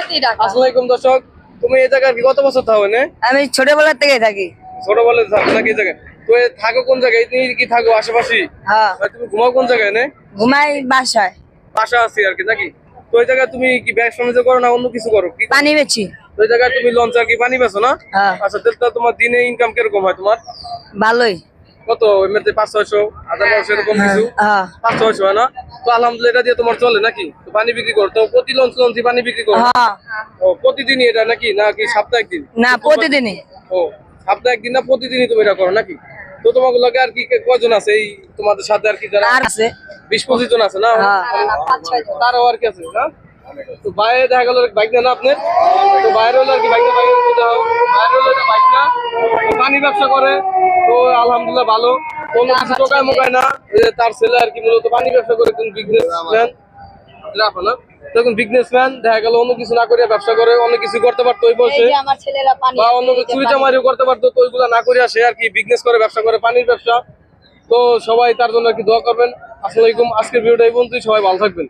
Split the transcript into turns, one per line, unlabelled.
আসসালামু আলাইকুম দর্শক, তুমি এই জায়গায় কত বছর থাকো?
আমি ছোটবেলা থেকে থাকি।
ছোটবেলায় থাকো নাকি এই জায়গায়? তো থাকো কোন জায়গায়? তুমি কি থাকো আশেপাশে?
হ্যাঁ,
তুমি ঘুমাও কোন জায়গায়?
ঘুমাই বাসায়।
বাসা আছি আর কি নাকি? তো এই জায়গায় তুমি কি ব্যবসা বাণিজ্য করো না অন্য কিছু করো? কি
পানি বেচি।
তো এই জায়গায় তুমি লঞ্চ আর কি পানি বেচো না?
হ্যাঁ।
আচ্ছা, তাহলে তোমার দিনে ইনকাম কিরকম হয় তোমার?
ভালোই।
কত এমনিতে 500-600 1000 এরকম কিছু?
হ্যাঁ।
500-600 হয় না? তো আলহামদুলিল্লাহ এটা দিয়ে তোমার চলে নাকি? তো পানি বিক্রি করো তো প্রতি লঞ্চ পানি বিক্রি করো?
হ্যাঁ।
ও প্রতিদিনই এটা নাকি সপ্তাহে একদিন?
না, প্রতিদিনই।
ও সপ্তাহে একদিন না প্রতিদিনই তুমি এটা করো নাকি? তো তোমাকে লাগে আর কি কয়জন আছে এই তোমাদের সাথে আর কি যারা?
আর আছে
20-25 জন আছে না?
হ্যাঁ।
তারাও আর কি আছে না? তো বাইরে দেখা গেল বাইক না আপনি? তো বাইরে হলো আর কি বাইক না, বাইরে হলো এটা বাইক না, পানি ব্যবসা করে। তো আলহামদুলিল্লাহ ভালো, কোনো কিছু টোকায় মোকায় না। এই যে তার ছেলে আর কি মূলত পানি ব্যবসা করে, কোন বিজনেসম্যান রাখো না। তখন বিজনেসম্যান দেখা গেল অন্য কিছু না করে ব্যবসা করে, অন্য কিছু করতে পারতো ওই বসে, বা অন্য চুরি চামারিও করতে পারতো। তো ওইগুলা না করে আসে আর কি বিজনেস করে, ব্যবসা করে, পানির ব্যবসা। তো সবাই তার জন্য আর কি দোয়া করবেন। আসসালামু আলাইকুম, আজকের ভিডিওটা এই পর্যন্তই, সবাই ভালো থাকবেন।